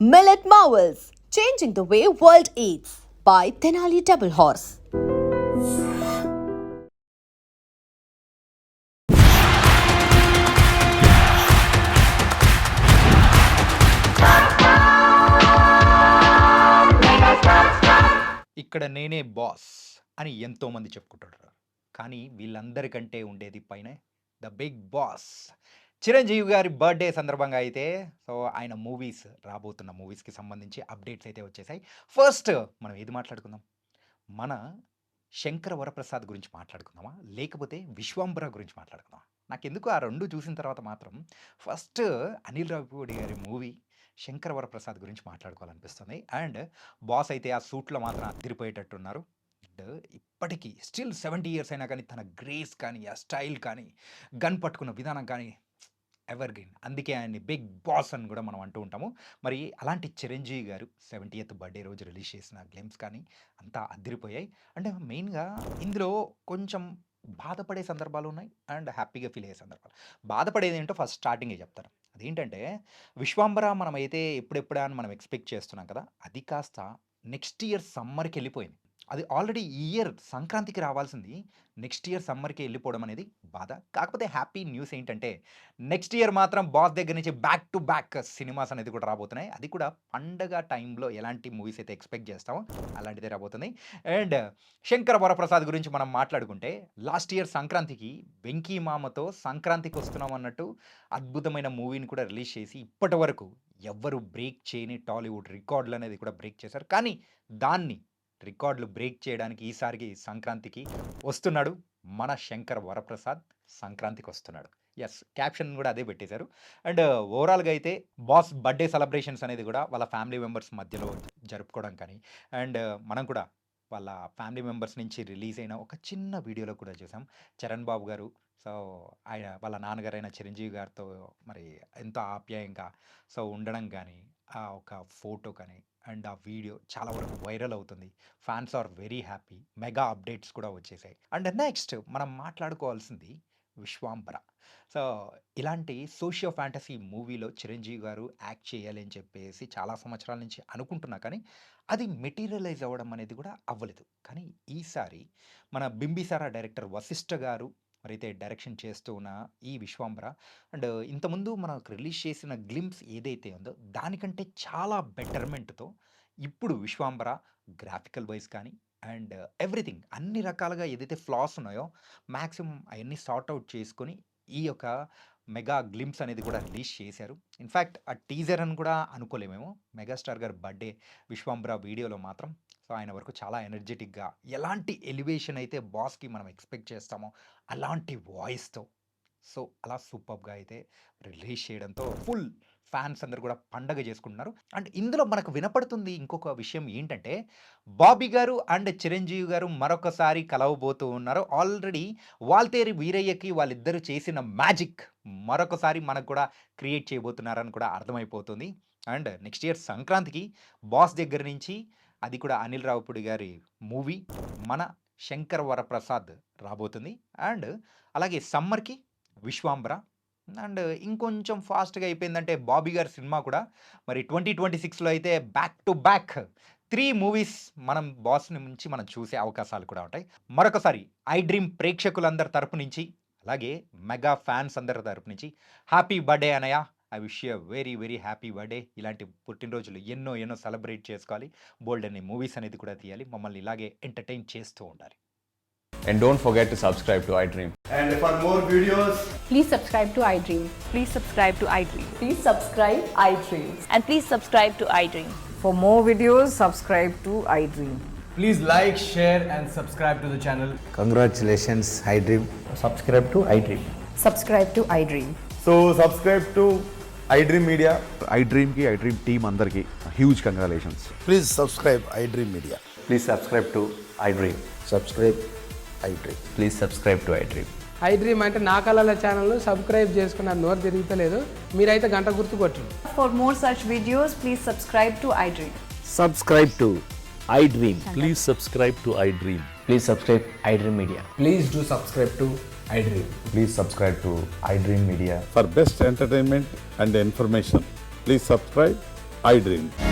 Millet Marvels, changing the way world eats by Tenali Double Horse. ఇక్కడ నేనే boss అని ఎంతోమంది చెప్పుకుంటుంటారు. కానీ వీళ్ళందరికంటే ఉండేది పైనే ద బిగ్ బాస్. చిరంజీవి గారి బర్త్‌డే సందర్భంగా అయితే ఆయన రాబోతున్న మూవీస్‌కి సంబంధించి అప్డేట్స్ అయితే వచ్చేసాయి. ఫస్ట్ మనం ఏది మాట్లాడుకుందాం? మన 'శంకర వరప్రసాద్' గురించి మాట్లాడుకుందామా? లేకపోతే 'విశ్వంబర' గురించి మాట్లాడుకుందామా? నాకెందుకో ఆ 2 చూసిన తర్వాత మాత్రం ఫస్ట్ అనిల్ రావిపూడి గారి మూవీ 'శంకర వరప్రసాద్' గురించి మాట్లాడుకోవాలనిపిస్తుంది. అండ్ బాస్ అయితే ఆ సూట్‌లో మాత్రం అద్దిరిపోయేటట్టున్నారు. అండ్ ఇప్పటికి స్టిల్ 70 ఇయర్స్ అయినా కానీ తన గ్రేస్ కానీ, ఆ స్టైల్ కానీ, గన్ పట్టుకున్న విధానం కానీ ఎవర్‌గ్రీన్. అందుకే ఆయన్ని బిగ్ బాస్ అని గూడా మనం అంటూ ఉంటాము. మరి అలాంటి చిరంజీవి గారు 70th బర్త్‌డే రోజు రిలీజ్ చేసిన గ్లింప్స్ కానీ అంతా అద్దిరిపోయాయి. అంటే మెయిన్‌గా ఇందులో కొంచెం బాధపడే సందర్భాలున్నాయి. అండ్ హ్యాపీగా ఫీల్ అయ్యే సందర్భాలు. బాధపడేదేంటో ఫస్ట్ స్టార్టింగే చెప్తాను. అదేంటంటే 'విశ్వంబర' మనమైతే ఎప్పుడెప్పుడా అని మనం ఎక్స్‌పెక్ట్ చేస్తున్నాం కదా! అది కాస్త నెక్స్ట్ ఇయర్ సమ్మర్‌కెళ్ళిపోయింది. అది ఆల్రెడీ ఈ ఇయర్ సంక్రాంతికి రావాల్సింది నెక్స్ట్ ఇయర్ సమ్మర్‌కి ఎళ్ళిపోవడం అనేది బాధ. కాకపోతే హ్యాపీ న్యూస్ ఏంటంటే నెక్స్ట్ ఇయర్ మాత్రం 'బాస్' దగ్గర నుంచి బ్యాక్ టు బ్యాక్ సినిమాస్ అనేది కూడా రాబోతున్నాయి. అది కూడా పండగ టైంలో ఎలాంటి మూవీస్ అయితే ఎక్స్‌పెక్ట్ చేస్తామో అలాంటిదే రాబోతుంది. అండ్ 'శంకర వరప్రసాద్' గురించి మనం మాట్లాడుకుంటే లాస్ట్ ఇయర్ సంక్రాంతికి 'వెంకీ మామతో' సంక్రాంతికొస్తున్నాం అన్నట్టు అద్భుతమైన మూవీని కూడా రిలీజ్ చేసి ఇప్పటి వరకు ఎవ్వరు బ్రేక్ చేయని టాలీవుడ్ రికార్డులనేది కూడా బ్రేక్ చేశారు. కానీ దాన్ని రికార్డులు బ్రేక్ చేయడానికి ఈసారికి సంక్రాంతికి వస్తున్నాడు. మన 'శంకర్ వరప్రసాద్' సంక్రాంతికొస్తున్నాడు. యెస్. క్యాప్షన్ గూడా అదే పెట్టేశారు. అండ్ ఓవరాల్‌గా అయితే బాస్ బర్త్‌డే సెలబ్రేషన్స్ అనేది గూడా వాళ్ళ ఫ్యామిలీ మెంబర్స్ మధ్యలో జరుపుకోవడం కానీ, అండ్ మనం కూడా వాళ్ళ ఫ్యామిలీ మెంబర్స్ నుంచి రిలీజ్ అయిన ఒక చిన్న వీడియోలో కూడా చూసాం. చరణ్ బాబు గారు సో, ఆయన వాళ్ళ నాన్నగారైన చిరంజీవి గారితో మరి ఎంతో ఆప్యాయంగా ఉండడం గానీ, ఆ ఒక ఫోటో కానీ, అండ్ ఆ వీడియో చాలా వరకు వైరల్ అవుతుంది. Fans are very happy. Mega updates కూడా వచ్చేసాయి. అండ్ నెక్స్ట్ మనం మాట్లాడుకోవాల్సింది 'విశ్వాంబర'. సో, ఇలాంటి సోషియో ఫ్యాంటసీ మూవీలో చిరంజీవి గారు యాక్ట్ చేయాలి అని చెప్పేసి చాలా సంవత్సరాల నుంచి అనుకుంటున్నా కానీ, అది మెటీరియలైజ్ అవ్వడం అనేది కూడా అవ్వలేదు. కానీ ఈసారి మన 'బింబిసార' డైరెక్టర్ 'వశిష్ఠ' గారు మరైతే డైరెక్షన్ చేస్తూ ఉన్న ఈ 'విశ్వాంబర' అండ్ ఇంతకుముందు మనకు రిలీజ్ చేసిన గ్లింప్స్ ఏదైతే ఉందో దానికంటే చాలా బెటర్‌మెంట్‌తో ఇప్పుడు 'విశ్వాంబర' గ్రాఫికల్ వైస్ కానీ అండ్ ఎవ్రీథింగ్ అన్ని రకాలుగా ఏదైతే ఫ్లాస్ ఉన్నాయో మాక్సిమం అయన్నీ సార్ట్ ఔట్ చేసుకొని ఈ యొక్క మెగా గ్లింప్స్ అనేది కూడా రిలీజ్ చేశారు. ఇన్‌ఫాక్ట్ ఆ టీజర్ అని కూడా అనుకోలేమేమో. మెగాస్టార్ గారి బర్త్‌డే 'విశ్వంబర' వీడియోలో మాత్రం ఆయన వరకు చాలా ఎనర్జిటిక్‌గా ఎలాంటి ఎలివేషన్ అయితే బాస్‌కి మనం ఎక్స్‌పెక్ట్ చేస్తామో అలాంటి వాయిస్‌తో అలా సూపర్బ్‌గా అయితే రిలీజ్ చేయడంతో ఫుల్ ఫ్యాన్స్ అందరూ కూడా పండగ చేసుకుంటున్నారు. అండ్ ఇందులో మనకు వినపడుతుంది ఇంకొక విషయం ఏంటంటే, బాబీ గారు అండ్ చిరంజీవి గారు మరొకసారి కలవబోతూ ఉన్నారు. ఆల్రెడీ 'వాల్తేరు వీరయ్యకి' వాళ్ళిద్దరూ చేసిన మ్యాజిక్ మరొకసారి మనకు కూడా క్రియేట్ చేయబోతున్నారని కూడా అర్థమైపోతుంది. అండ్ నెక్స్ట్ ఇయర్ సంక్రాంతికి 'బాస్' దగ్గర నుంచి అది కూడా అనిల్ రావిపూడి గారి మూవీ మన 'శంకర్ వరప్రసాద్' రాబోతుంది. అండ్ అలాగే సమ్మర్‌కి 'విశ్వాంబర' అండ్ ఇంకొంచెం ఫాస్ట్‌గా అయిపోయిందంటే 'బాబీ' గారి సినిమా కూడా మరి 2026లో అయితే బ్యాక్ టు బ్యాక్ 3 మూవీస్ మనం 'బాస్' నుంచి మనం చూసే అవకాశాలు కూడా ఉంటాయి. మరొకసారి 'ఐ డ్రీమ్' ప్రేక్షకులందరి తరపు నుంచి అలాగే మెగా ఫ్యాన్స్ అందరి తరపు నుంచి హ్యాపీ బర్త్‌డే అన్నయ్య. I wish you a very very happy birthday. ఇలాంటి పుట్టినరోజులు ఎన్నో ఎన్నో సెలబ్రేట్ చేసుకోవాలి. బోలెడన్ని మూవీస్ అనేది కూడా తీయాలి. మమ్మల్ని ఇలాగే ఎంటర్‌టైన్ చేస్తూ ఉండాలి. And don't forget to subscribe to iDream. And for more videos, Please subscribe to iDream. Please subscribe to iDream. Please subscribe iDreams. And please subscribe to iDream. For more videos, subscribe to iDream. please like, share, and subscribe to the channel. Congratulations, iDream. subscribe to iDream. Subscribe to iDream. So subscribe to iDream Media. iDream team అందరికి huge congratulations. Please subscribe iDream Media. Please subscribe to iDream. Subscribe iDream. Please subscribe to iDream. iDream అంటే నా కళల ఛానల్ను subscribe చేసుకున్న నోరు తిరుగుతలేదు. మీరైతే గంట గుర్తు కొట్టండి. For more such videos, please subscribe to iDream. Subscribe to iDream. Please subscribe to iDream. Please subscribe iDream Media. Please do subscribe to iDream. Please subscribe to iDream Media. For best entertainment and information, please subscribe I Dream.